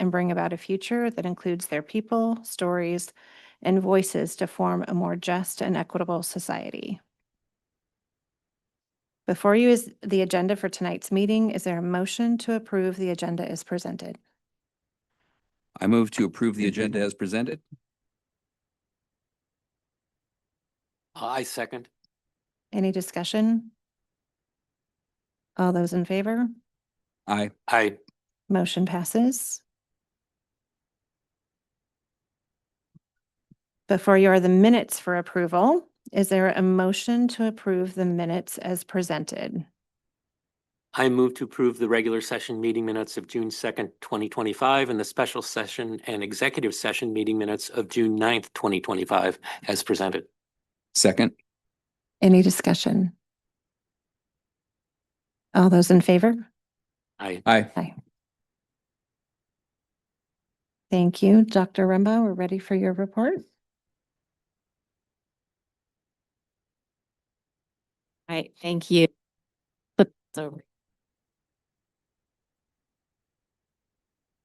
and bring about a future that includes their people, stories, and voices to form a more just and equitable society. Before you is the agenda for tonight's meeting. Is there a motion to approve the agenda as presented? I move to approve the agenda as presented. I second. Any discussion? All those in favor? Aye. Aye. Motion passes. Before you are the minutes for approval. Is there a motion to approve the minutes as presented? I move to approve the regular session meeting minutes of June 2nd, 2025, and the special session and executive session meeting minutes of June 9th, 2025, as presented. Second. Any discussion? All those in favor? Aye. Aye. Aye. Thank you. Dr. Rumbaugh, we're ready for your report. All right, thank you. Flip this over.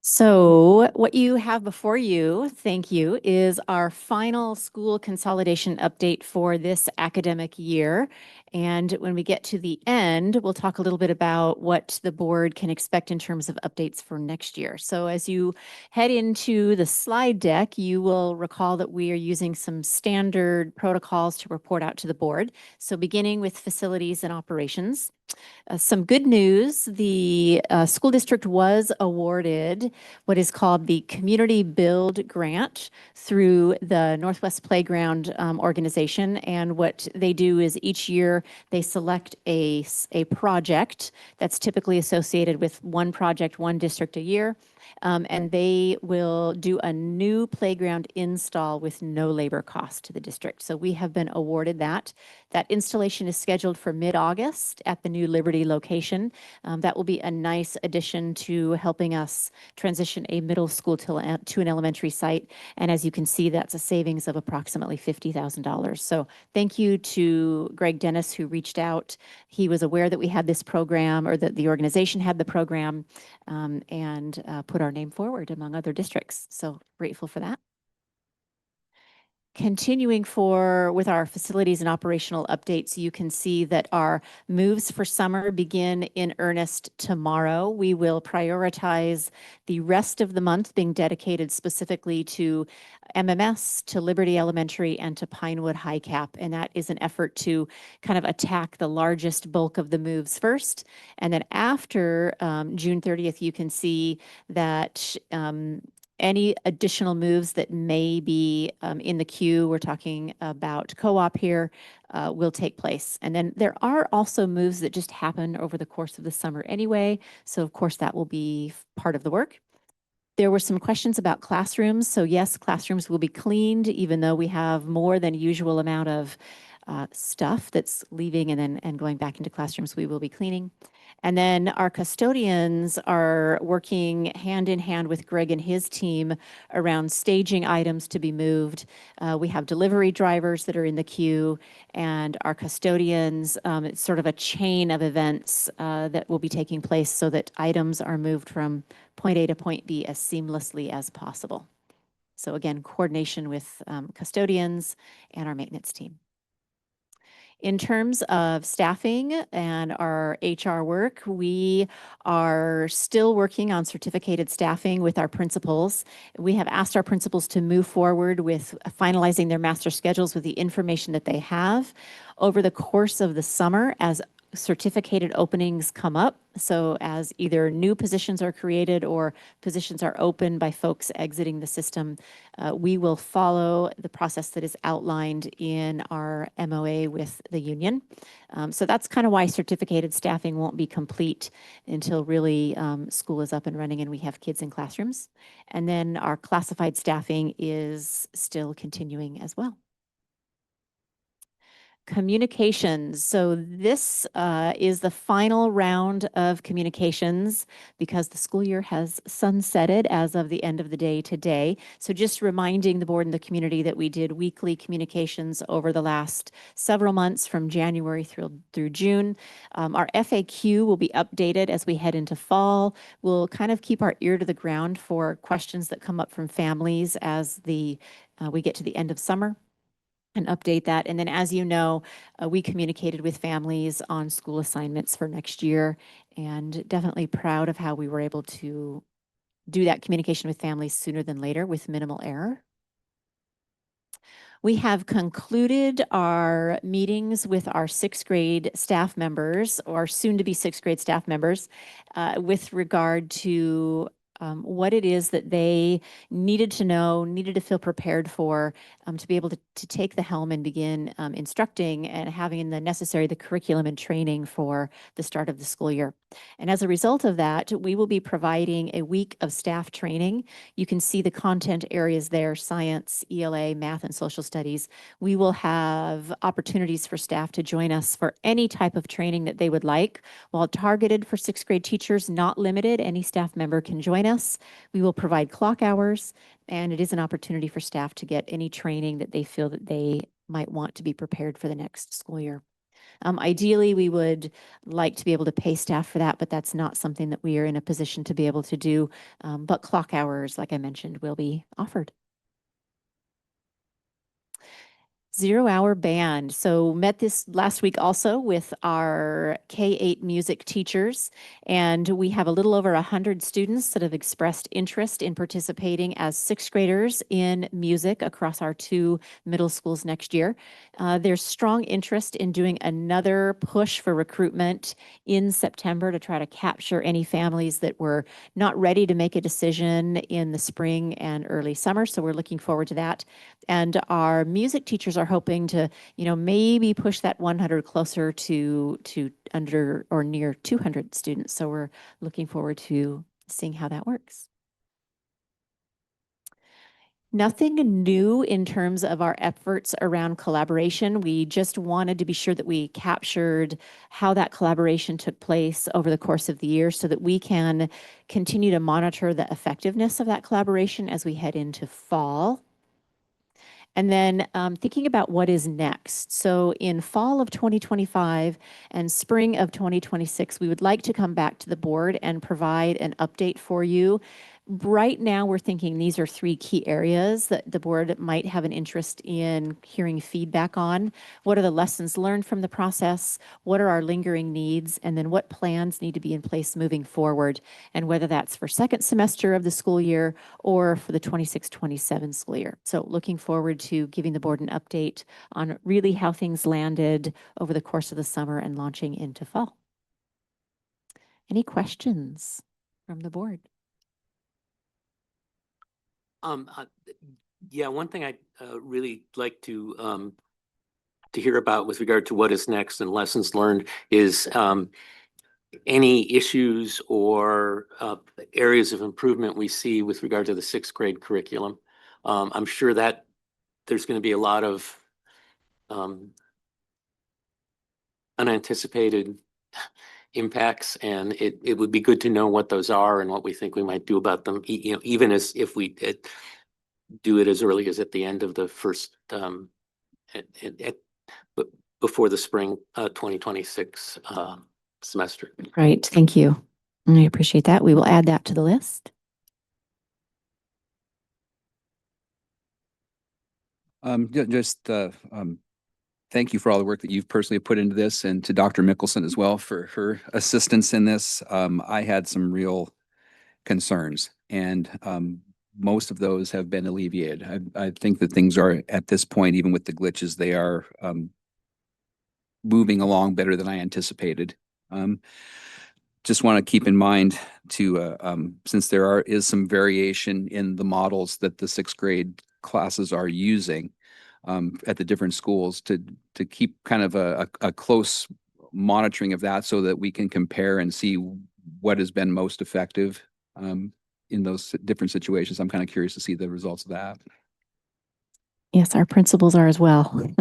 So what you have before you, thank you, is our final school consolidation update for this academic year. And when we get to the end, we'll talk a little bit about what the board can expect in terms of updates for next year. So as you head into the slide deck, you will recall that we are using some standard protocols to report out to the board. So beginning with facilities and operations. Some good news, the school district was awarded what is called the Community Build Grant through the Northwest Playground organization. And what they do is each year they select a project that's typically associated with one project, one district a year. And they will do a new playground install with no labor cost to the district. So we have been awarded that. That installation is scheduled for mid-August at the new Liberty location. That will be a nice addition to helping us transition a middle school to an elementary site. And as you can see, that's a savings of approximately $50,000. So thank you to Greg Dennis, who reached out. He was aware that we had this program, or that the organization had the program, and put our name forward among other districts. So grateful for that. Continuing with our facilities and operational updates, you can see that our moves for summer begin in earnest tomorrow. We will prioritize the rest of the month being dedicated specifically to MMS, to Liberty Elementary, and to Pinewood High Cap. And that is an effort to kind of attack the largest bulk of the moves first. And then after June 30th, you can see that any additional moves that may be in the queue, we're talking about co-op here, will take place. And then there are also moves that just happen over the course of the summer anyway. So of course that will be part of the work. There were some questions about classrooms. So yes, classrooms will be cleaned, even though we have more than usual amount of stuff that's leaving and going back into classrooms. We will be cleaning. And then our custodians are working hand in hand with Greg and his team around staging items to be moved. We have delivery drivers that are in the queue, and our custodians, it's sort of a chain of events that will be taking place so that items are moved from point A to point B as seamlessly as possible. So again, coordination with custodians and our maintenance team. In terms of staffing and our HR work, we are still working on certificated staffing with our principals. We have asked our principals to move forward with finalizing their master schedules with the information that they have over the course of the summer as certificated openings come up. So as either new positions are created or positions are open by folks exiting the system, we will follow the process that is outlined in our MOA with the union. So that's kind of why certificated staffing won't be complete until really school is up and running and we have kids in classrooms. And then our classified staffing is still continuing as well. Communications. So this is the final round of communications because the school year has sunsetted as of the end of the day today. So just reminding the board and the community that we did weekly communications over the last several months from January through June. Our FAQ will be updated as we head into fall. We'll kind of keep our ear to the ground for questions that come up from families as we get to the end of summer, and update that. And then, as you know, we communicated with families on school assignments for next year, and definitely proud of how we were able to do that communication with families sooner than later with minimal error. We have concluded our meetings with our sixth grade staff members, or soon to be sixth grade staff members, with regard to what it is that they needed to know, needed to feel prepared for, to be able to take the helm and begin instructing and having the curriculum and training for the start of the school year. And as a result of that, we will be providing a week of staff training. You can see the content areas there: science, ELA, math, and social studies. We will have opportunities for staff to join us for any type of training that they would like. While targeted for sixth grade teachers, not limited, any staff member can join us. We will provide clock hours, and it is an opportunity for staff to get any training that they feel that they might want to be prepared for the next school year. Ideally, we would like to be able to pay staff for that, but that's not something that we are in a position to be able to do. But clock hours, like I mentioned, will be offered. 0 Hour Band. So met this last week also with our K-8 music teachers, and we have a little over 100 students that have expressed interest in participating as sixth graders in music across our 2 middle schools next year. There's strong interest in doing another push for recruitment in September to try to capture any families that were not ready to make a decision in the spring and early summer. So we're looking forward to that. And our music teachers are hoping to, maybe push that 100 closer to under or near 200 students. So we're looking forward to seeing how that works. Nothing new in terms of our efforts around collaboration. We just wanted to be sure that we captured how that collaboration took place over the course of the year so that we can continue to monitor the effectiveness of that collaboration as we head into fall. And then thinking about what is next. So in fall of 2025 and spring of 2026, we would like to come back to the board and provide an update for you. Right now, we're thinking these are 3 key areas that the board might have an interest in hearing feedback on. What are the lessons learned from the process? What are our lingering needs? And then what plans need to be in place moving forward? And whether that's for second semester of the school year or for the 26-27 school year. So looking forward to giving the board an update on really how things landed over the course of the summer and launching into fall. Any questions from the board? Yeah, one thing I'd really like to hear about with regard to what is next and lessons learned is any issues or areas of improvement we see with regard to the sixth grade curriculum. I'm sure that there's going to be a lot of unanticipated impacts, and it would be good to know what those are and what we think we might do about them, even as if we do it as early as at the end of the first before the spring 2026 semester. Right, thank you. I appreciate that. We will add that to the list. Thank you for all the work that you've personally put into this, and to Dr. Mickelson as well for her assistance in this. I had some real concerns, and most of those have been alleviated. I think that things are, at this point, even with the glitches, they are moving along better than I anticipated. Just want to keep in mind since there is some variation in the models that the sixth grade classes are using at the different schools, to keep kind of a close monitoring of that so that we can compare and see what has been most effective in those different situations. I'm kind of curious to see the results of that. Yes, our principals are as well.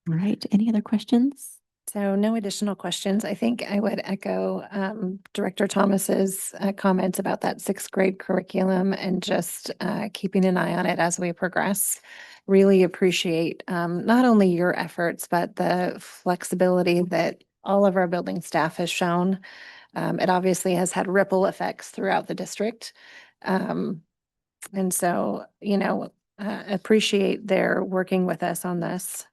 All right. Any other questions? So no additional questions. I think I would echo Director Thomas's comments about that sixth grade curriculum and just keeping an eye on it as we progress. Really appreciate not only your efforts, but the flexibility that all of our building staff has shown. It obviously has had ripple effects throughout the district. And so, appreciate their working with us on this.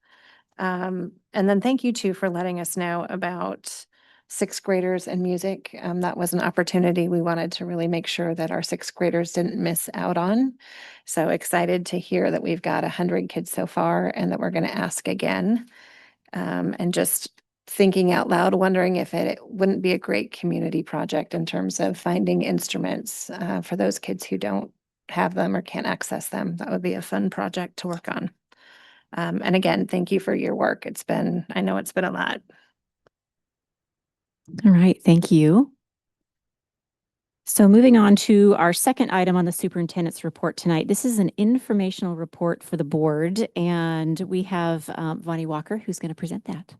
And then thank you too for letting us know about sixth graders and music. That was an opportunity we wanted to really make sure that our sixth graders didn't miss out on. So excited to hear that we've got 100 kids so far and that we're going to ask again. And just thinking out loud, wondering if it wouldn't be a great community project in terms of finding instruments for those kids who don't have them or can't access them. That would be a fun project to work on. And again, thank you for your work. I know it's been a lot. All right. Thank you. So moving on to our second item on the superintendent's report tonight. This is an informational report for the board, and we have Vonnie Walker, who's going to present that.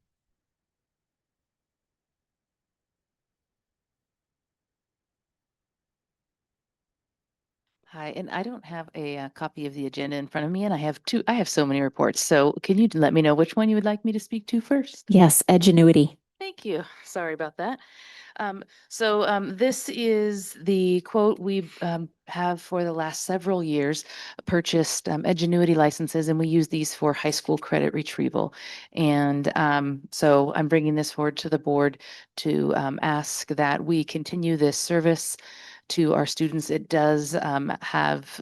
Hi, and I don't have a copy of the agenda in front of me, and I have so many reports. So can you let me know which one you would like me to speak to first? Yes, Edgenuity. Thank you. Sorry about that. This is the quote we have for the last several years purchased Edgenuity licenses, and we use these for high school credit retrieval. And so I'm bringing this forward to the board to ask that we continue this service to our students. It does have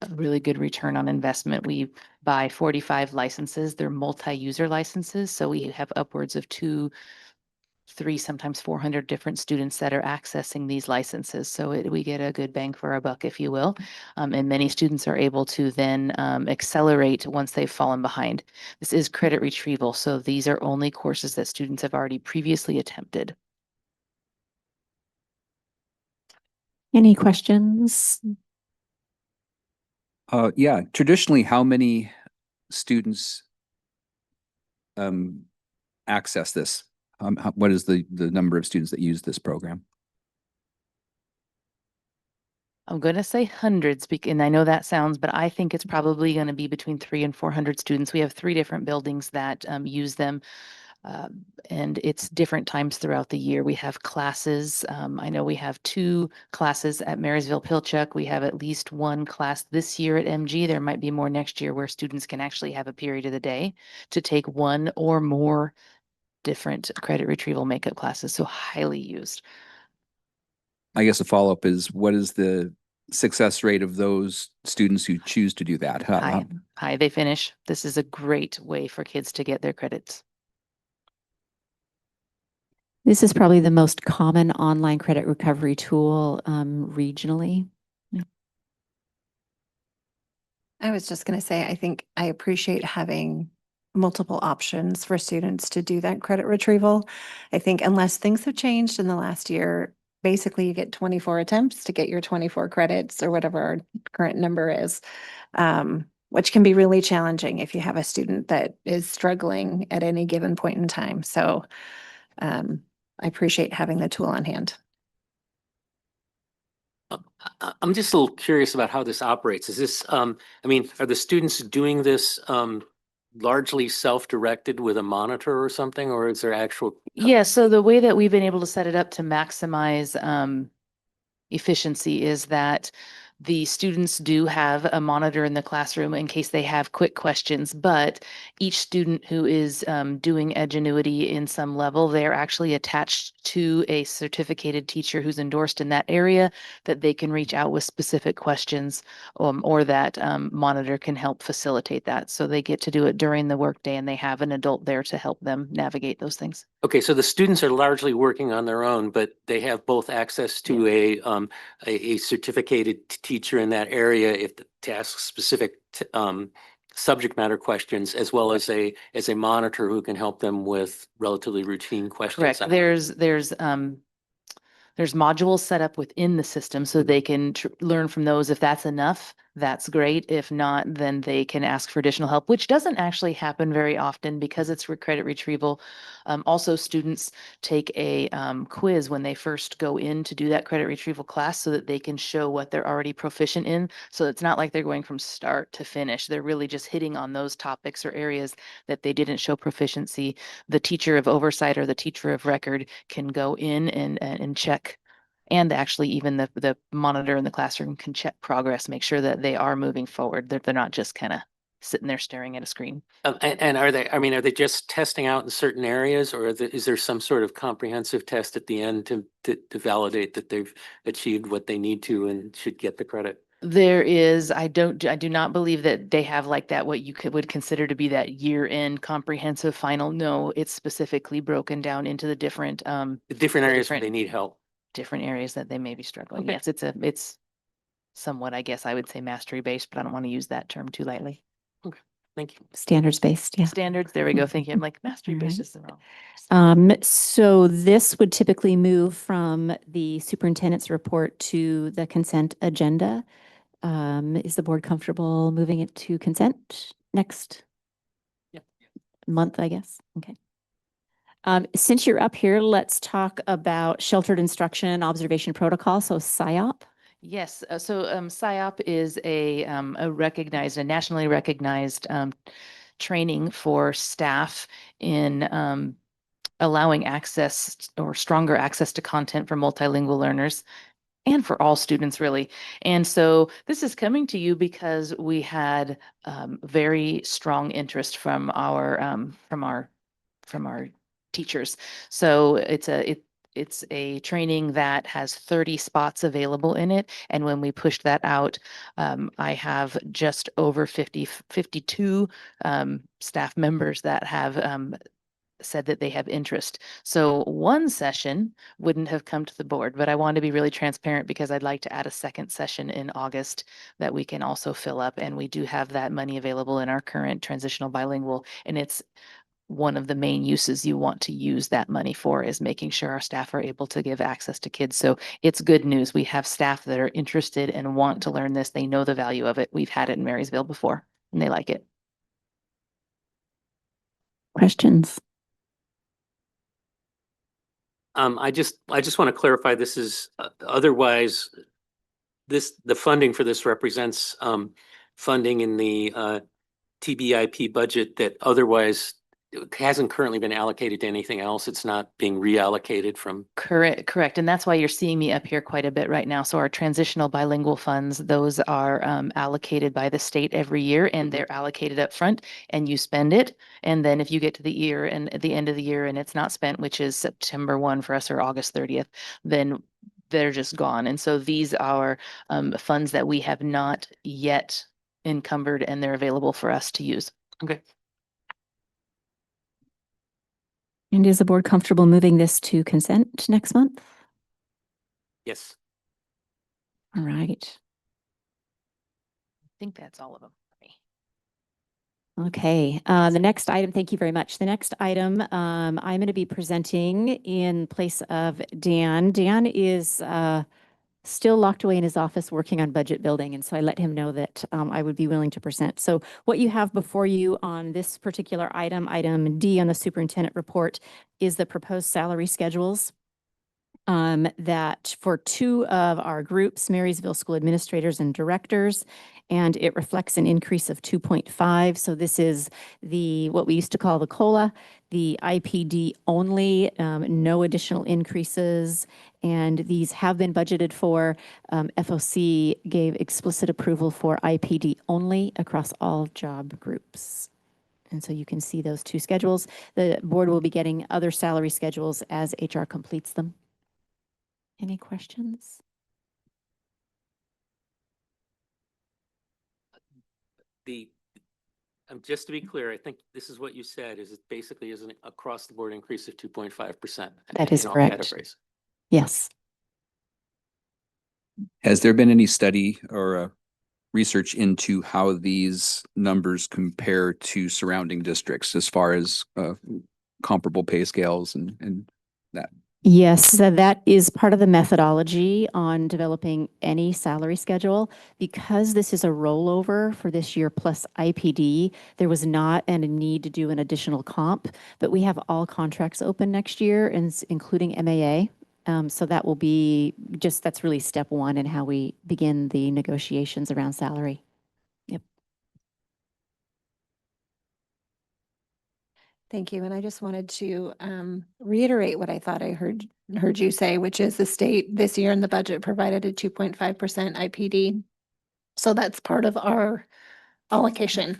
a really good return on investment. We buy 45 licenses. They're multi-user licenses, so we have upwards of 3, sometimes 400 different students that are accessing these licenses. So we get a good bang for our buck, if you will. And many students are able to then accelerate once they've fallen behind. This is credit retrieval, so these are only courses that students have already previously attempted. Any questions? Yeah, traditionally, how many students access this? What is the number of students that use this program? I'm going to say hundreds, and I know that sounds, but I think it's probably going to be between 300 and 400 students. We have 3 different buildings that use them. And it's different times throughout the year. We have classes. I know we have 2 classes at Marysville Pilchuck. We have at least 1 class this year at MG. There might be more next year where students can actually have a period of the day to take 1 or more different credit retrieval makeup classes. So highly used. I guess a follow-up is, what is the success rate of those students who choose to do that? High, they finish. This is a great way for kids to get their credits. This is probably the most common online credit recovery tool regionally. I was just going to say, I think I appreciate having multiple options for students to do that credit retrieval. I think unless things have changed in the last year, basically you get 24 attempts to get your 24 credits or whatever our current number is, which can be really challenging if you have a student that is struggling at any given point in time. So I appreciate having the tool on hand. I'm just a little curious about how this operates. Is this, I mean, are the students doing this largely self-directed with a monitor or something, or is there actual? Yeah, so the way that we've been able to set it up to maximize efficiency is that the students do have a monitor in the classroom in case they have quick questions, but each student who is doing Edgenuity in some level, they're actually attached to a certificated teacher who's endorsed in that area that they can reach out with specific questions, or that monitor can help facilitate that. So they get to do it during the workday and they have an adult there to help them navigate those things. Okay, so the students are largely working on their own, but they have both access to a certificated teacher in that area if to ask specific subject matter questions, as well as a monitor who can help them with relatively routine questions. Correct. There's modules set up within the system so they can learn from those. If that's enough, that's great. If not, then they can ask for additional help, which doesn't actually happen very often because it's credit retrieval. Also, students take a quiz when they first go in to do that credit retrieval class so that they can show what they're already proficient in. So it's not like they're going from start to finish. They're really just hitting on those topics or areas that they didn't show proficiency. The teacher of oversight or the teacher of record can go in and check. And actually, even the monitor in the classroom can check progress, make sure that they are moving forward, that they're not just kind of sitting there staring at a screen. And are they, I mean, are they just testing out in certain areas, or is there some sort of comprehensive test at the end to validate that they've achieved what they need to and should get the credit? There is, I do not believe that they have like that, what you would consider to be that year-end comprehensive final. No, it's specifically broken down into the different, The different areas where different- they need help. different areas that they may be struggling. Okay. Yes, it's somewhat, I guess I would say mastery based, but I don't want to use that term too lightly. Thank you. Standards-based, yeah. Standards, there we go. Thank you. I'm like mastery based Alright. is the wrong. So this would typically move from the superintendent's report to the consent agenda. Is the board comfortable moving it to consent next Yeah. month, I guess? Okay. Since you're up here, let's talk about sheltered instruction and observation protocol, so SIOP. Yes, SIOP is a recognized, a nationally recognized training for staff in allowing access or stronger access to content for multilingual learners and for all students really. And so this is coming to you because we had very strong interest from our teachers. So it's a training that has 30 spots available in it. And when we pushed that out, I have just over 52 staff members that have said that they have interest. So one session wouldn't have come to the board, but I want to be really transparent because I'd like to add a second session in August that we can also fill up. And we do have that money available in our current transitional bilingual. And it's one of the main uses you want to use that money for is making sure our staff are able to give access to kids. So it's good news. We have staff that are interested and want to learn this. They know the value of it. We've had it in Marysville before and they like it. Questions? I just want to clarify, this is otherwise, the funding for this represents funding in the TBIP budget that otherwise hasn't currently been allocated to anything else. It's not being reallocated from. Correct. And that's why you're seeing me up here quite a bit right now. So our transitional bilingual funds, those are allocated by the state every year and they're allocated up front and you spend it. And then if you get to the year and at the end of the year and it's not spent, which is September 1 for us or August 30th, then they're just gone. And so these are funds that we have not yet encumbered and they're available for us to use. Okay. And is the board comfortable moving this to consent next month? Yes. All right. I think that's all of them. Okay, the next item, thank you very much. The next item, I'm going to be presenting in place of Dan. Dan is still locked away in his office working on budget building, and so I let him know that I would be willing to present. So what you have before you on this particular item, item D on the superintendent report, is the proposed salary schedules. That for two of our groups, Marysville School Administrators and Directors, and it reflects an increase of 2.5. So this is what we used to call the COLA, the IPD only, no additional increases, and these have been budgeted for. FOC gave explicit approval for IPD only across all job groups. And so you can see those two schedules. The board will be getting other salary schedules as HR completes them. Any questions? Just to be clear, I think this is what you said, is it basically is an across the board increase of 2.5%. That is correct. Yes. Has there been any study or research into how these numbers compare to surrounding districts as far as comparable pay scales and that? Yes, so that is part of the methodology on developing any salary schedule. Because this is a rollover for this year plus IPD, there was not a need to do an additional comp, but we have all contracts open next year, including MAA. So that will be that's really step one in how we begin the negotiations around salary. Yep. Thank you. And I just wanted to reiterate what I thought I heard you say, which is the state this year in the budget provided a 2.5% IPD. So that's part of our allocation.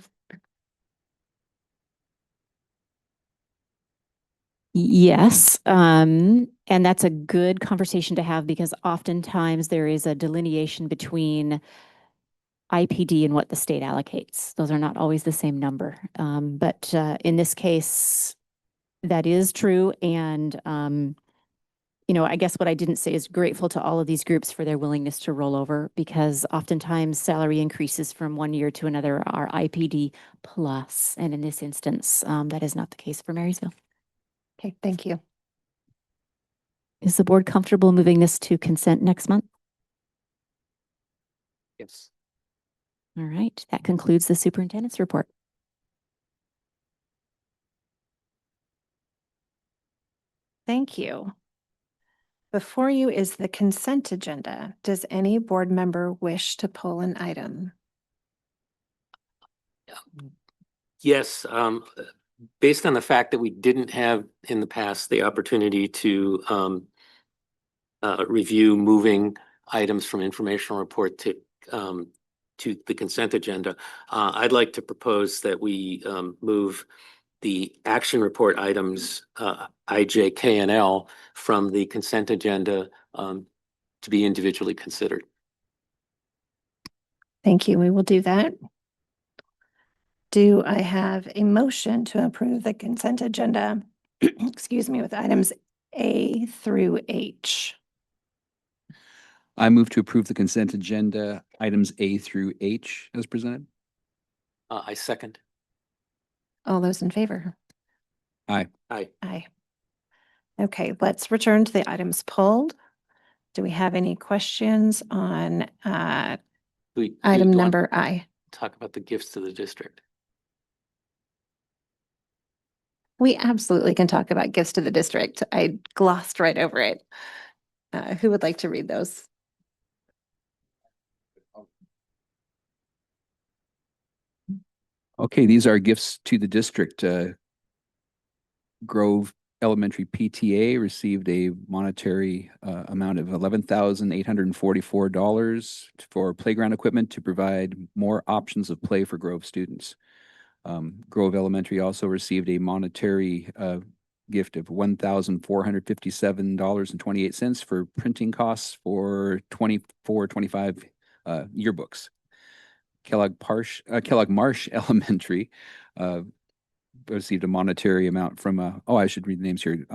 Yes, and that's a good conversation to have because oftentimes there is a delineation between IPD and what the state allocates. Those are not always the same number. But in this case, that is true. And, I guess what I didn't say is grateful to all of these groups for their willingness to roll over because oftentimes salary increases from one year to another are IPD plus. And in this instance, that is not the case for Marysville. Okay, thank you. Is the board comfortable moving this to consent next month? Yes. All right, that concludes the superintendent's report. Thank you. Before you is the consent agenda. Does any board member wish to pull an item? Yes, based on the fact that we didn't have in the past the opportunity to review moving items from informational report to the consent agenda, I'd like to propose that we move the action report items I, J, K, and L from the consent agenda to be individually considered. Thank you. We will do that. Do I have a motion to approve the consent agenda, excuse me, with items A through H? I move to approve the consent agenda items A through H as presented. I second. All those in favor? Aye. Aye. Aye. Okay, let's return to the items pulled. Do we have any questions on item Do number I? talk about the gifts to the district. We absolutely can talk about gifts to the district. I glossed right over it. Who would like to read those? Okay, these are gifts to the district. Grove Elementary PTA received a monetary amount of $11,844 for playground equipment to provide more options of play for Grove students. Grove Elementary also received a monetary gift of $1,457.28 for printing costs for 24-25 yearbooks. Kellogg Marsh Elementary received a monetary amount from I should read the names here.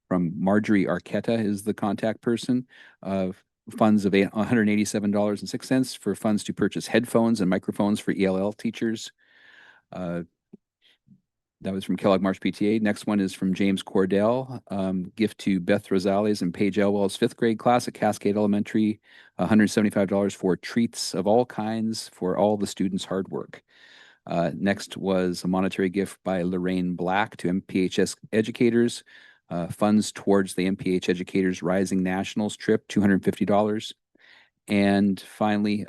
From Marjorie Arquetta is the contact person. Funds of $187.06 for funds to purchase headphones and microphones for ELL teachers. That was from Kellogg Marsh PTA. Next one is from James Cordell. Gift to Beth Rosales and Paige Elwell's 5th grade class at Cascade Elementary. $175 for treats of all kinds for all the students' hard work. Next was a monetary gift by Lorraine Black to MPHS educators. Funds towards the MPH Educators Rising Nationals trip, $250. And finally,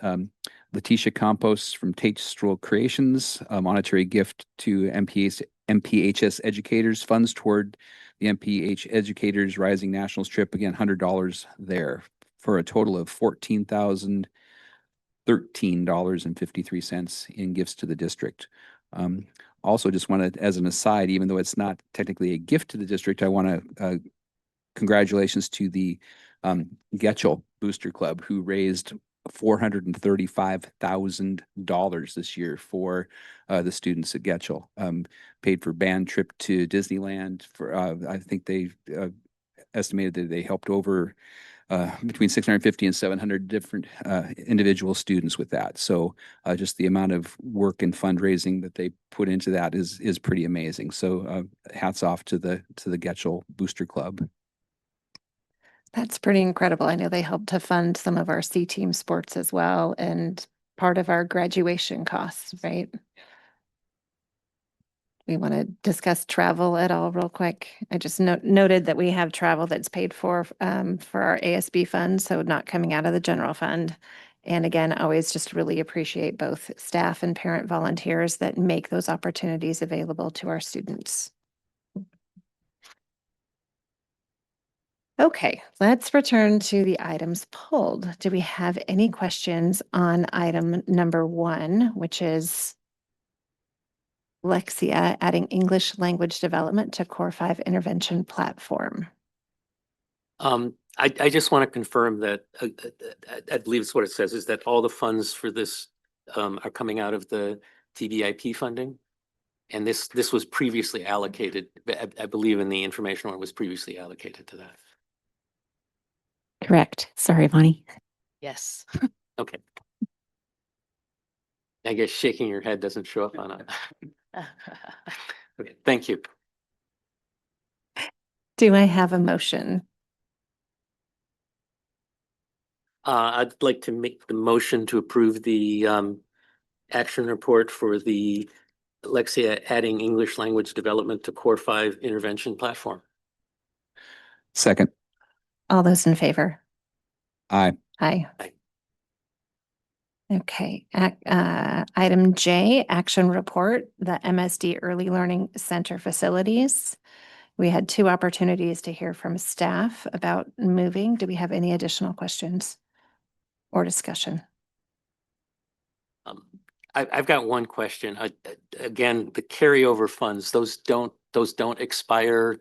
Letitia Campos from Tastrel Creations, a monetary gift to MPHS educators, funds toward the MPH Educators Rising Nationals trip, again, $100 there, for a total of $14,013.53 in gifts to the district. Also, just wanted, as an aside, even though it's not technically a gift to the district, I want to congratulations to the Getchell Booster Club, who raised $435,000 this year for the students at Getchell. Paid for band trip to Disneyland. For I think they estimated that they helped over between 650 and 700 different individual students with that. So just the amount of work and fundraising that they put into that is pretty amazing. So hats off to the Getchell Booster Club. That's pretty incredible. I know they helped to fund some of our C team sports as well and part of our graduation costs, right? We want to discuss travel at all real quick. I just noted that we have travel that's paid for our ASB fund, so not coming out of the general fund. And again, always just really appreciate both staff and parent volunteers that make those opportunities available to our students. Okay, let's return to the items pulled. Do we have any questions on item number 1, which is Lexia adding English language development to Core 5 intervention platform? I just want to confirm that, I believe it's what it says, is that all the funds for this are coming out of the TBIP funding. And this was previously allocated, I believe in the information it was previously allocated to that. Correct. Sorry, Bonnie. Yes. Okay. I guess shaking your head doesn't show up on it. Okay, thank you. Do I have a motion? I'd like to make the motion to approve the action report for the Lexia adding English language development to Core 5 intervention platform. Second. All those in favor? Aye. Aye. Aye. Okay, item J, action report, the MSD Early Learning Center facilities. We had 2 opportunities to hear from staff about moving. Do we have any additional questions or discussion? I've got one question. Again, the carryover funds, those don't expire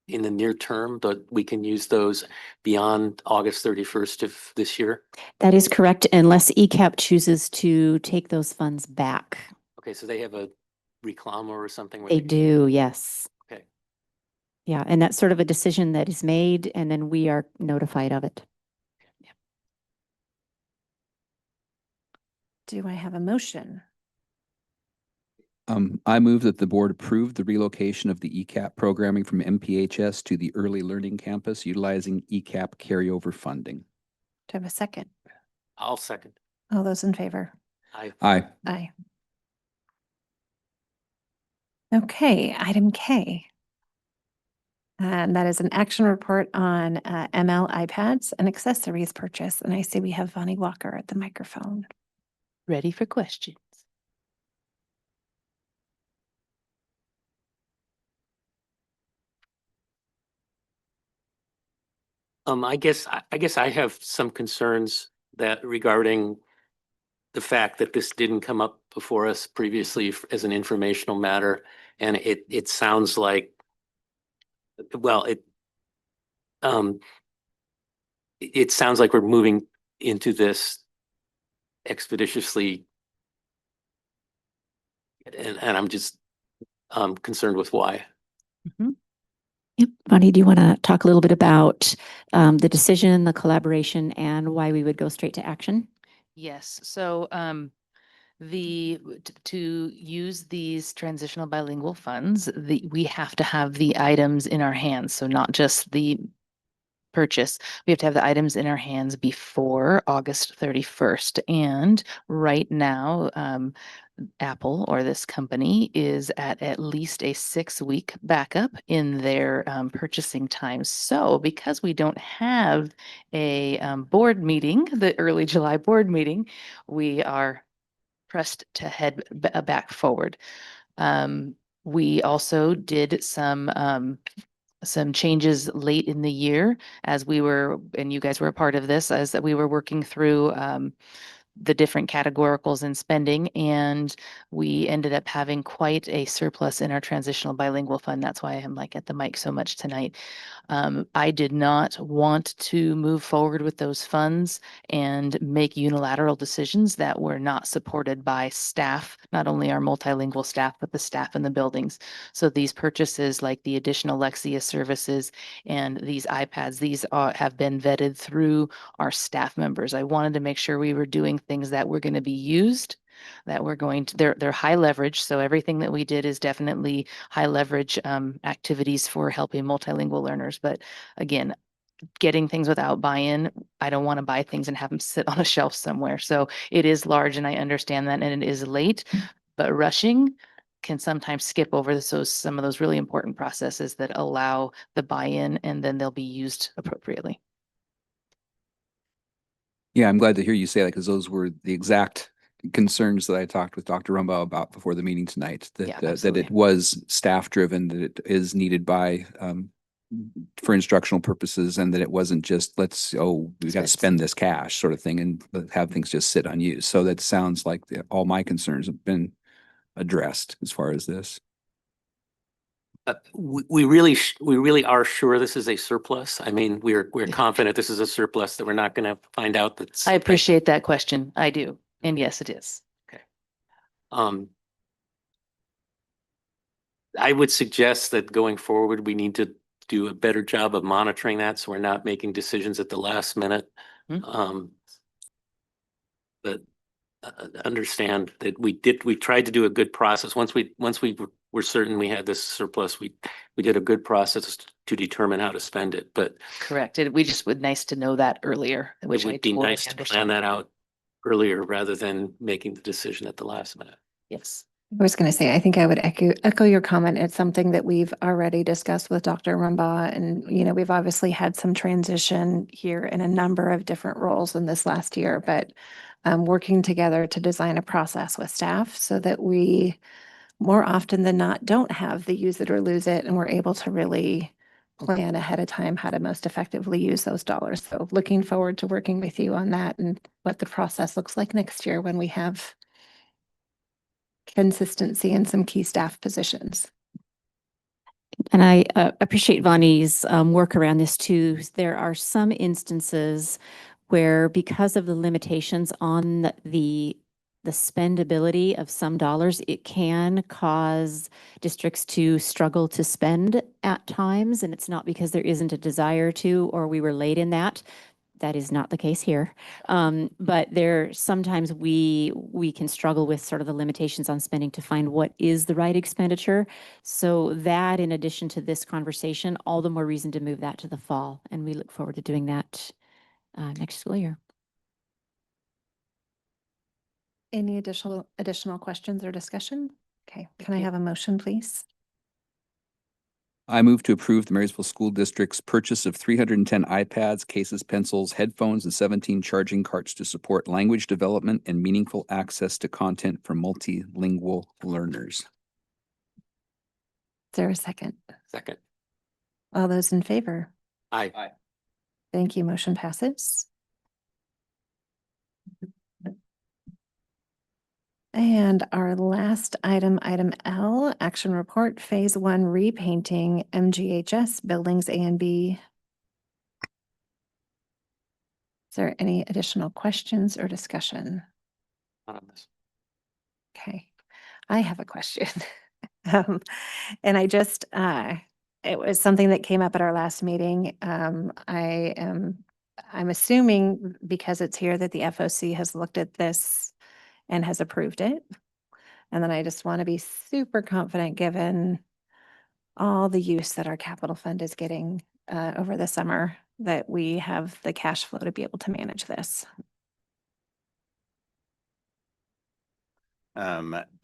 in the near term, but we can use those beyond August 31st of this year. That is correct, unless ECAP chooses to take those funds back. Okay, so they have a reclamo or something? where They can- do, yes. Okay. Yeah, and that's sort of a decision that is made, and then we are notified of it. Do I have a motion? I move that the board approve the relocation of the ECAP programming from MPHS to the Early Learning Campus utilizing ECAP carryover funding. Do I have a second? I'll second. All those in favor? Aye. Aye. Aye. Okay, item K. And that is an action report on ML iPads and accessories purchase. And I see we have Vonnie Walker at the microphone. Ready for questions. I guess I have some concerns that regarding the fact that this didn't come up before us previously as an informational matter. And it sounds like, well, it sounds like we're moving into this expeditiously. And I'm just concerned with why. Yep. Bonnie, do you want to talk a little bit about the decision, the collaboration, and why we would go straight to action? Yes, so to use these transitional bilingual funds, we have to have the items in our hands. So not just the purchase, we have to have the items in our hands before August 31st. And right now, Apple or this company is at least a 6-week backup in their purchasing time. So because we don't have a board meeting, the early July board meeting, we are pressed to head back forward. We also did some changes late in the year as we were, and you guys were a part of this, as that we were working through the different categoricals in spending, and we ended up having quite a surplus in our transitional bilingual fund. That's why I'm like at the mic so much tonight. I did not want to move forward with those funds and make unilateral decisions that were not supported by staff, not only our multilingual staff, but the staff in the buildings. So these purchases, like the additional Lexia services and these iPads, these have been vetted through our staff members. I wanted to make sure we were doing things that were going to be used, that we're going to, they're high leverage. So everything that we did is definitely high leverage activities for helping multilingual learners. But again, getting things without buy-in. I don't want to buy things and have them sit on a shelf somewhere. So it is large and I understand that and it is late, but rushing can sometimes skip over some of those really important processes that allow the buy-in and then they'll be used appropriately. Yeah, I'm glad to hear you say that because those were the exact concerns that I talked with Dr. Rumbaugh about before the meeting tonight, Yeah, that, that absolutely. it was staff driven, that it is needed by, for instructional purposes, and that it wasn't just, we got to Spend. spend this cash sort of thing and have things just sit unused. So that sounds like all my concerns have been addressed as far as this. We really are sure this is a surplus. I mean, we're confident this is a surplus, that we're not going to find out that's. I appreciate that question. I do. And yes, it is. Um, I would suggest that going forward, we need to do a better job of monitoring that, so we're not making decisions at the last minute. Hmm. But understand that we tried to do a good process. Once we were certain we had this surplus, we did a good process to determine how to spend it. But Correct. We just would nice to know that earlier, it which I would be totally nice to plan understand. that out earlier rather than making the decision at the last minute. Yes. I was going to say, I think I would echo your comment. It's something that we've already discussed with Dr. Rumbaugh, and, we've obviously had some transition here in a number of different roles in this last year, but working together to design a process with staff so that we more often than not don't have the use it or lose it, and we're able to really plan ahead of time how to most effectively use those dollars. So looking forward to working with you on that and what the process looks like next year when we have consistency in some key staff positions. And I appreciate Vonnie's work around this too. There are some instances where, because of the limitations on the spendability of some dollars, it can cause districts to struggle to spend at times. And it's not because there isn't a desire to, or we were late in that. That is not the case here. But sometimes we can struggle with sort of the limitations on spending to find what is the right expenditure. So that, in addition to this conversation, all the more reason to move that to the fall. And we look forward to doing that next school year. Any additional questions or discussion? Okay, can I you. have a motion, please? I move to approve the Marysville School District's purchase of 310 iPads, cases, pencils, headphones, and 17 charging carts to support language development and meaningful access to content for multilingual learners. Is there a second? Second. All those in favor? Aye. Thank you. Motion passes. And our last item, item L, action report, phase 1 repainting MGHS buildings A and B. Is there any additional questions or discussion? Not on this. Okay, I have a question. And I just, it was something that came up at our last meeting. I'm assuming, because it's here, that the FOC has looked at this and has approved it. And then I just want to be super confident, given all the use that our capital fund is getting over the summer, that we have the cash flow to be able to manage this.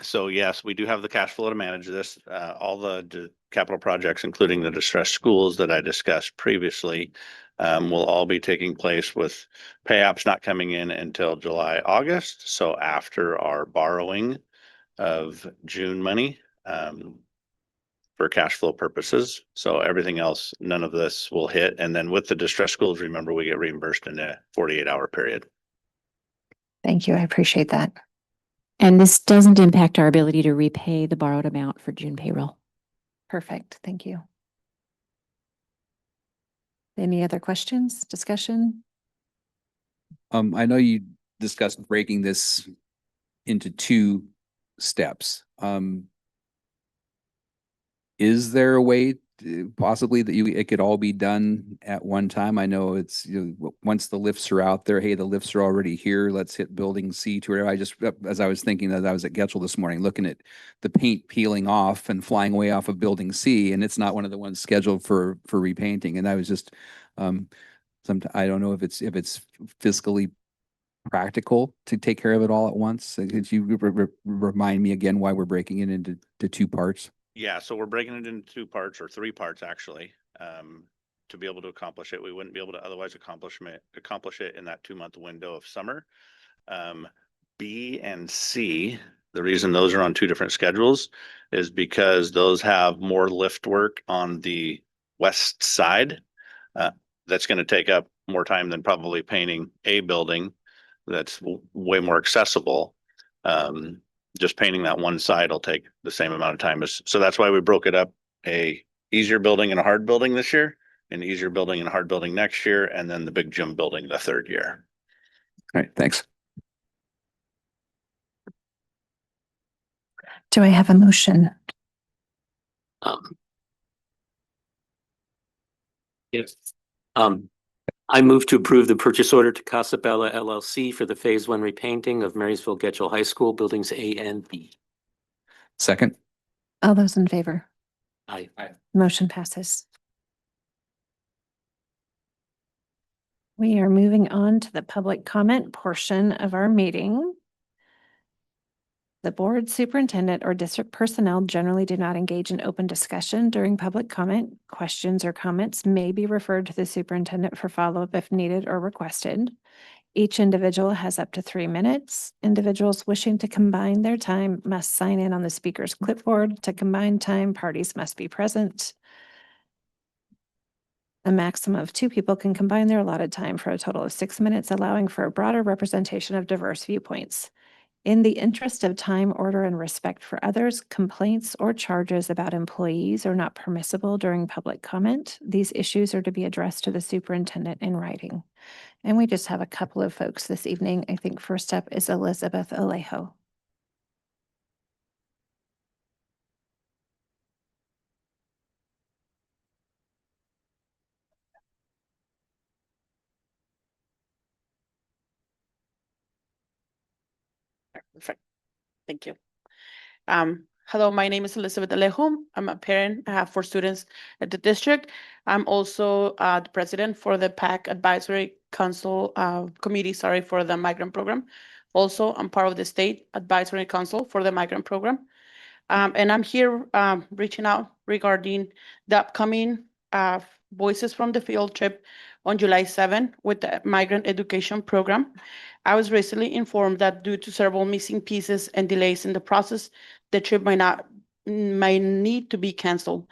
So yes, we do have the cash flow to manage this. All the capital projects, including the distressed schools that I discussed previously, will all be taking place with pay apps not coming in until July, August. So after our borrowing of June money, for cash flow purposes. So everything else, none of this will hit. And then with the distressed schools, remember, we get reimbursed in a 48-hour period. Thank you. I appreciate that. And this doesn't impact our ability to repay the borrowed amount for June payroll. Perfect. Thank you. Any other questions, discussion? I know you discussed breaking this into 2 steps. Is there a way possibly that it could all be done at one time. I know it's, once the lifts are out there, hey, the lifts are already here. Let's hit building C to whatever. I just, as I was thinking, as I was at Getchell this morning, looking at the paint peeling off and flying away off of building C, and it's not one of the ones scheduled for repainting. And I was just, I don't know if it's fiscally practical to take care of it all at once. Could you remind me again why we're breaking it into two parts? Yeah, so we're breaking it into two parts or three parts actually, to be able to accomplish it. We wouldn't be able to otherwise accomplish it in that 2-month window of summer. B and C, the reason those are on two different schedules is because those have more lift work on the west side. That's going to take up more time than probably painting a building that's way more accessible. Just painting that one side will take the same amount of time. So that's why we broke it up, a easier building and a hard building this year, an easier building and a hard building next year, and then the big gym building the third year. All right, thanks. Do I have a motion? Yes. I move to approve the purchase order to Casabella LLC for the Phase 1 repainting of Marysville Getchell High School buildings A and B. Second. All those in favor? Aye. Motion passes. We are moving on to the public comment portion of our meeting. The board, superintendent, or district personnel generally do not engage in open discussion during public comment. Questions or comments may be referred to the superintendent for follow-up if needed or requested. Each individual has up to 3 minutes. Individuals wishing to combine their time must sign in on the speaker's clipboard. To combine time, parties must be present. A maximum of 2 people can combine their allotted time for a total of 6 minutes, allowing for a broader representation of diverse viewpoints. In the interest of time, order, and respect for others, complaints or charges about employees are not permissible during public comment. These issues are to be addressed to the superintendent in writing. And we just have a couple of folks this evening. I think first up is Elizabeth Alejo. Perfect. Thank you. Hello, my name is Elizabeth Alejo. I'm a parent. I have 4 students at the district. I'm also the president for the PAC Advisory Council Committee, for the migrant program. Also, I'm part of the State Advisory Council for the migrant program. And I'm here reaching out regarding the upcoming Voices from the Field trip on July 7 with the Migrant Education Program. I was recently informed that due to several missing pieces and delays in the process, the trip might need to be canceled.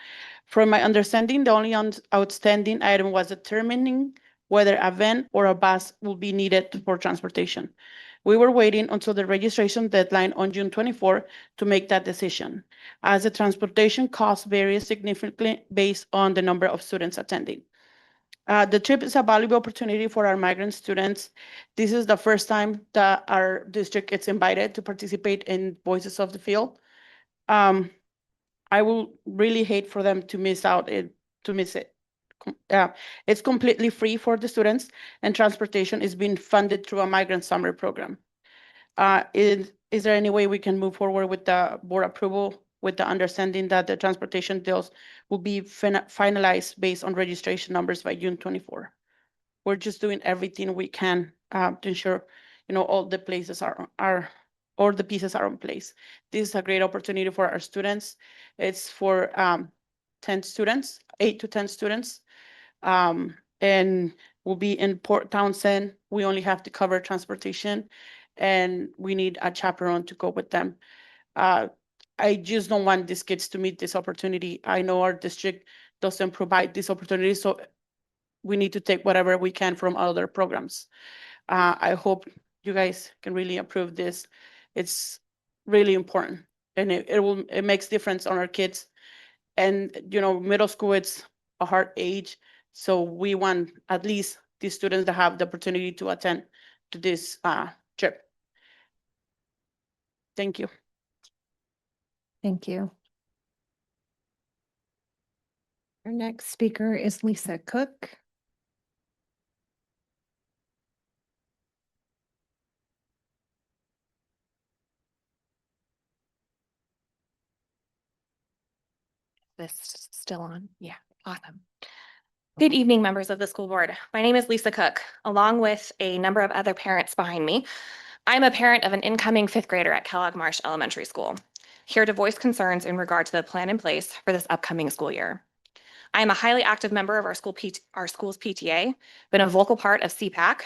From my understanding, the only outstanding item was determining whether a van or a bus will be needed for transportation. We were waiting until the registration deadline on June 24 to make that decision, as the transportation cost varies significantly based on the number of students attending. The trip is a valuable opportunity for our migrant students. This is the first time that our district gets invited to participate in Voices of the Field. I will really hate for them to miss it. It's completely free for the students, and transportation is being funded through a migrant summer program. Is there any way we can move forward with the board approval with the understanding that the transportation deals will be finalized based on registration numbers by June 24? We're just doing everything we can to ensure, all the places all the pieces are in place. This is a great opportunity for our students. It's for 10 students, 8 to 10 students. And we'll be in Port Townsend. We only have to cover transportation, and we need a chaperone to go with them. I just don't want these kids to meet this opportunity. I know our district doesn't provide this opportunity, so we need to take whatever we can from other programs. I hope you guys can really approve this. It's really important, and it makes difference on our kids. And middle school, it's a hard age, so we want at least these students to have the opportunity to attend to this trip. Thank you. Thank you. Our next speaker is Lisa Cook. This still on? Yeah, awesome. Good evening, members of the school board. My name is Lisa Cook, along with a number of other parents behind me. I'm a parent of an incoming fifth grader at Kellogg Marsh Elementary School, here to voice concerns in regard to the plan in place for this upcoming school year. I am a highly active member of our school's PTA, been a vocal part of CPAC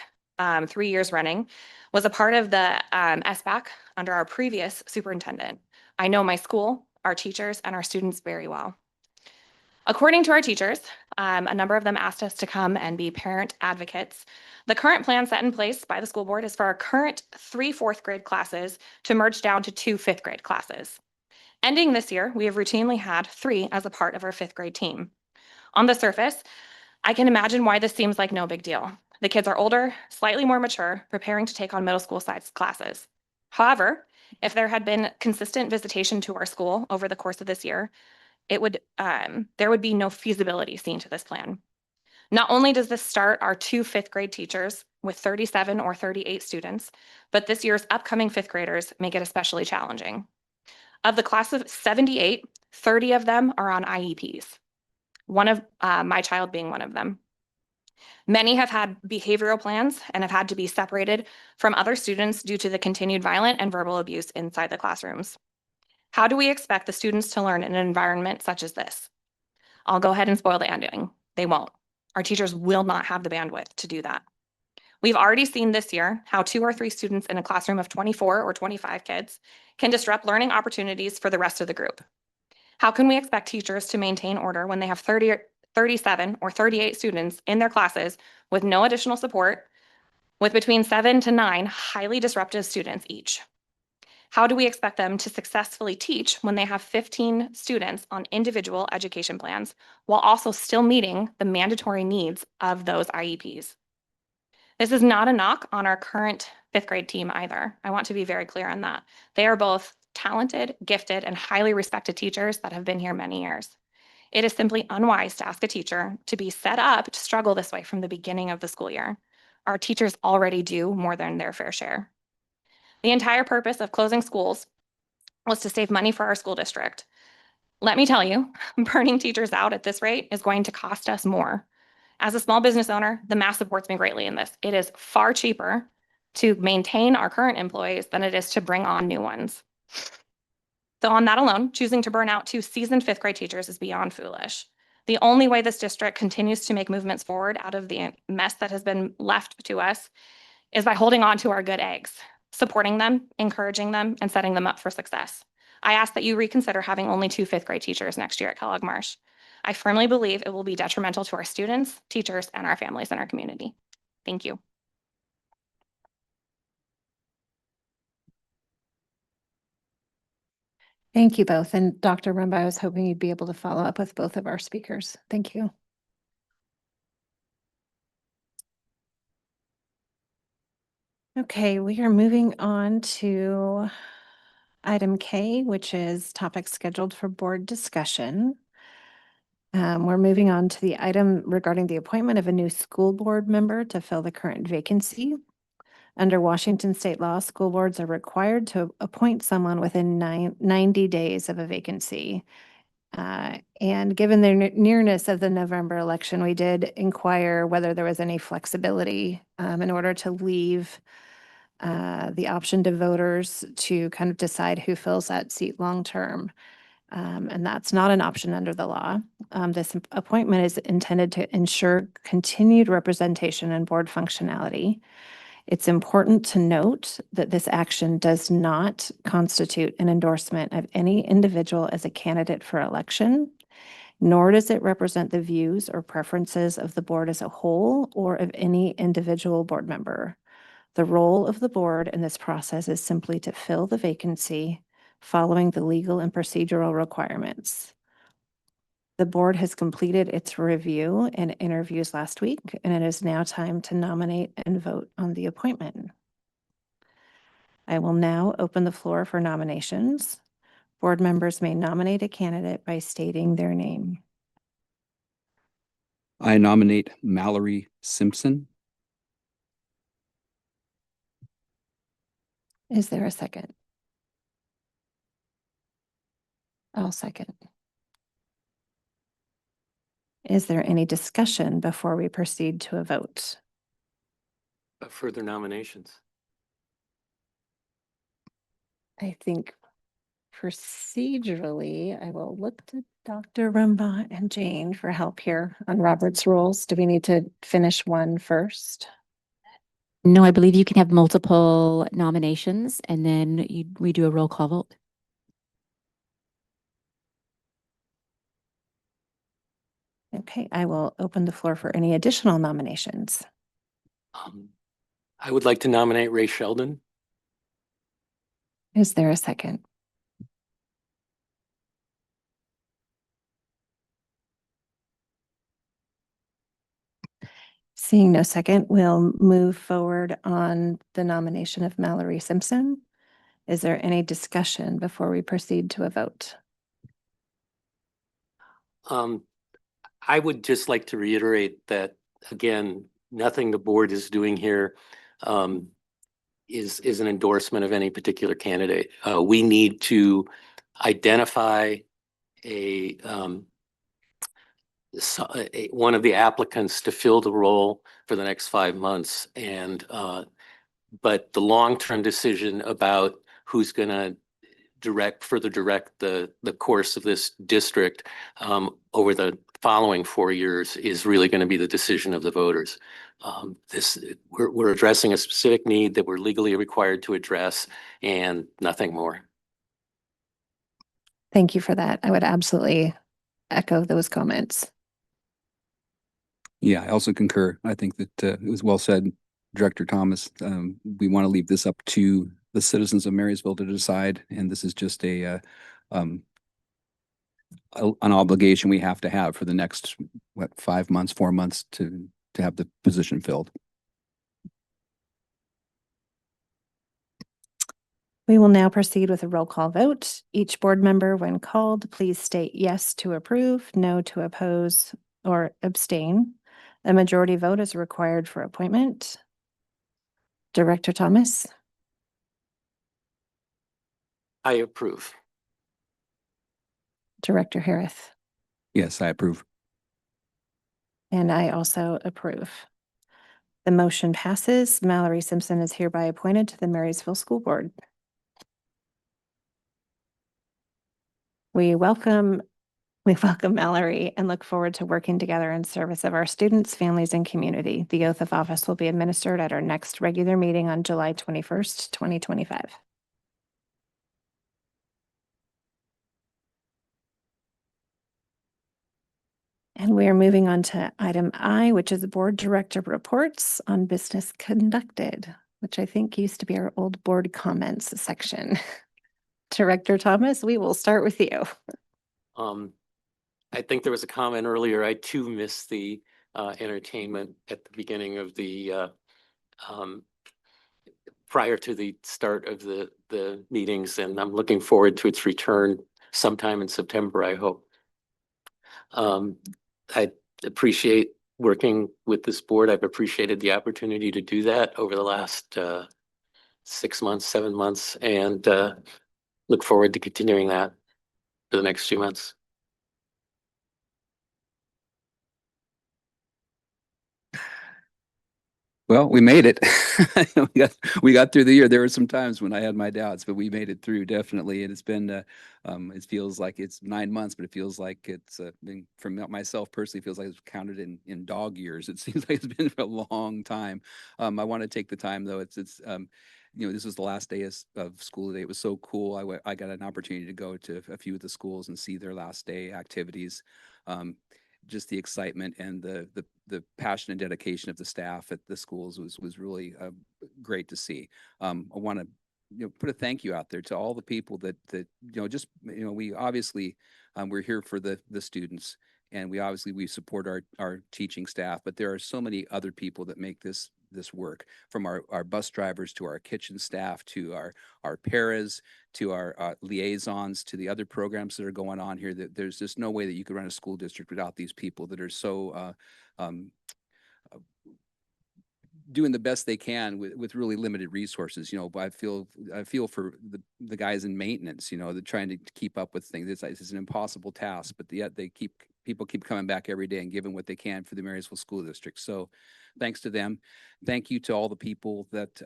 3 years running, was a part of the SBAC under our previous superintendent. I know my school, our teachers, and our students very well. According to our teachers, a number of them asked us to come and be parent advocates. The current plan set in place by the school board is for our current 3 fourth grade classes to merge down to 2 fifth grade classes. Ending this year, we have routinely had 3 as a part of our fifth grade team. On the surface, I can imagine why this seems like no big deal. The kids are older, slightly more mature, preparing to take on middle school size classes. However, if there had been consistent visitation to our school over the course of this year, there would be no feasibility seen to this plan. Not only does this start our 2 fifth grade teachers with 37 or 38 students, but this year's upcoming fifth graders make it especially challenging. Of the class of 78, 30 of them are on IEPs. One of my child being one of them. Many have had behavioral plans and have had to be separated from other students due to the continued violent and verbal abuse inside the classrooms. How do we expect the students to learn in an environment such as this? I'll go ahead and spoil the ending. They won't. Our teachers will not have the bandwidth to do that. We've already seen this year how 2 or 3 students in a classroom of 24 or 25 kids can disrupt learning opportunities for the rest of the group. How can we expect teachers to maintain order when they have 37 or 38 students in their classes with no additional support, with between 7 to 9 highly disruptive students each? How do we expect them to successfully teach when they have 15 students on individual education plans while also still meeting the mandatory needs of those IEPs? This is not a knock on our current fifth grade team either. I want to be very clear on that. They are both talented, gifted, and highly respected teachers that have been here many years. It is simply unwise to ask a teacher to be set up to struggle this way from the beginning of the school year. Our teachers already do more than their fair share. The entire purpose of closing schools was to save money for our school district. Let me tell you, burning teachers out at this rate is going to cost us more. As a small business owner, the math supports me greatly in this. It is far cheaper to maintain our current employees than it is to bring on new ones. So on that alone, choosing to burn out 2 seasoned fifth grade teachers is beyond foolish. The only way this district continues to make movements forward out of the mess that has been left to us is by holding on to our good eggs, supporting them, encouraging them, and setting them up for success. I ask that you reconsider having only 2 fifth grade teachers next year at Kellogg Marsh. I firmly believe it will be detrimental to our students, teachers, and our families in our community. Thank you. Thank you both. And Dr. Rumba, I was hoping you'd be able to follow up with both of our speakers. Thank you. Okay, we are moving on to item K, which is topics scheduled for board discussion. We're moving on to the item regarding the appointment of a new school board member to fill the current vacancy. Under Washington state law, school boards are required to appoint someone within 90 days of a vacancy. And given the nearness of the November election, we did inquire whether there was any flexibility in order to leave the option to voters to kind of decide who fills that seat long-term. And that's not an option under the law. This appointment is intended to ensure continued representation and board functionality. It's important to note that this action does not constitute an endorsement of any individual as a candidate for election, nor does it represent the views or preferences of the board as a whole or of any individual board member. The role of the board in this process is simply to fill the vacancy following the legal and procedural requirements. The board has completed its review and interviews last week, and it is now time to nominate and vote on the appointment. I will now open the floor for nominations. Board members may nominate a candidate by stating their name. I nominate Mallory Simpson. Is there a second? I'll second. Is there any discussion before we proceed to a vote? Further nominations. I think procedurally, I will look to Dr. Rumbaugh and Jane for help here on Robert's rules. Do we need to finish one first? No, I believe you can have multiple nominations and then we do a roll call vote. Okay, I will open the floor for any additional nominations. I would like to nominate Ray Sheldon. Is there a second? Seeing no second, we'll move forward on the nomination of Mallory Simpson. Is there any discussion before we proceed to a vote? I would just like to reiterate that, again, nothing the board is doing here is an endorsement of any particular candidate. We need to identify one of the applicants to fill the role for the next 5 months. And but the long-term decision about who's going to further direct the course of this district over the following 4 years is really going to be the decision of the voters. We're addressing a specific need that we're legally required to address, and nothing more. Thank you for that. I would absolutely echo those comments. Yeah, I also concur. I think that it was well said, Director Thomas. We want to leave this up to the citizens of Marysville to decide, and this is just an obligation we have to have for the next 5 months, 4 months to have the position filled. We will now proceed with a roll call vote. Each board member, when called, please state yes to approve, no to oppose, or abstain. A majority vote is required for appointment. Director Thomas? I approve. Director Harris? Yes, I approve. And I also approve. The motion passes. Mallory Simpson is hereby appointed to the Marysville School Board. We welcome Mallory and look forward to working together in service of our students, families, and community. The oath of office will be administered at our next regular meeting on July 21st, 2025. And we are moving on to item I, which is the board director reports on business conducted, which I think used to be our old board comments section. Director Thomas, we will start with you. I think there was a comment earlier. I too missed the entertainment at the beginning of the prior to the start of the meetings, and I'm looking forward to its return sometime in September, I hope. I appreciate working with this board. I've appreciated the opportunity to do that over the last 6 months, 7 months, and look forward to continuing that for the next few months. Well, we made it. we got through the year. There were some times when I had my doubts, but we made it through definitely. And it's been, it feels like it's 9 months, but it feels like it's been, for myself personally, feels like it's counted in dog years. It seems like it's been a long time. I want to take the time though. It's this was the last day of school today. It was so cool. I got an opportunity to go to a few of the schools and see their last day activities. Just the excitement and the passion and dedication of the staff at the schools was really great to see. I want to put a thank you out there to all the people that we obviously we're here for the students, and we support our teaching staff, but there are so many other people that make this this work, from our bus drivers to our kitchen staff to our paras to our liaisons to the other programs that are going on here. That there's just no way that you could run a school district without these people that are so doing the best they can with really limited resources. You know, but I feel for the guys in maintenance, you know, they're trying to keep up with things. It's an impossible task, but yet people keep coming back every day and giving what they can for the Marysville School District. So thanks to them. Thank you to all the people that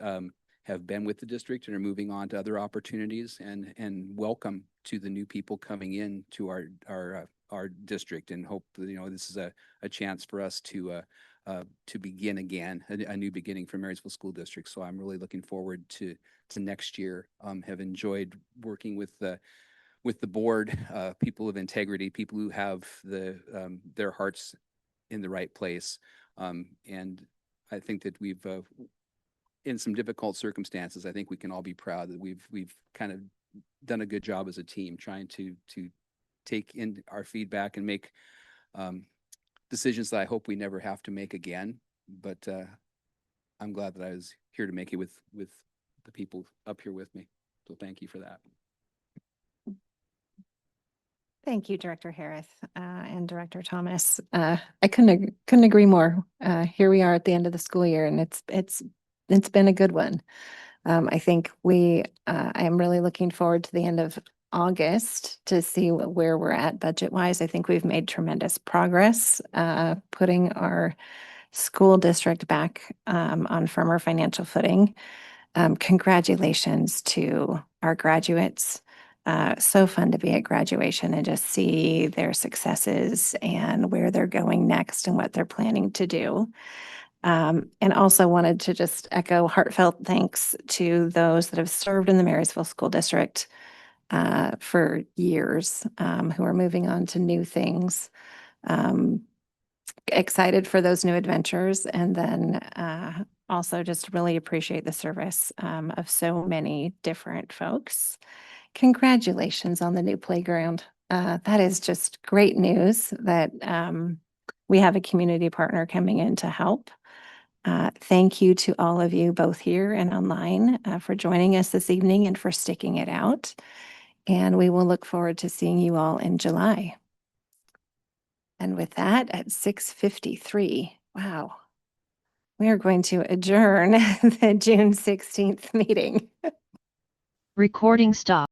have been with the district and are moving on to other opportunities, and welcome to the new people coming in to our district, and hope that, you know, this is a chance for us to begin again, a new beginning for Marysville School District. So I'm really looking forward to next year. Have enjoyed working with the board, people of integrity, people who have their hearts in the right place. And I think that we've, in some difficult circumstances, I think we can all be proud that we've kind of done a good job as a team, trying to take in our feedback and make decisions that I hope we never have to make again. But I'm glad that I was here to make it with the people up here with me. So thank you for that. Thank you, Director Harris and Director Thomas. I couldn't agree more. Here we are at the end of the school year, and it's been a good one. I think I am really looking forward to the end of August to see where we're at budget wise. I think we've made tremendous progress, putting our school district back on firmer financial footing. Congratulations to our graduates. So fun to be at graduation and just see their successes and where they're going next and what they're planning to do. And also wanted to just echo heartfelt thanks to those that have served in the Marysville School District for years, who are moving on to new things. Excited for those new adventures, and then also just really appreciate the service of so many different folks. Congratulations on the new playground. That is just great news that we have a community partner coming in to help. Thank you to all of you, both here and online, for joining us this evening and for sticking it out. And we will look forward to seeing you all in July. And with that, at 6:53, wow, we are going to adjourn the June 16th meeting. Recording stop.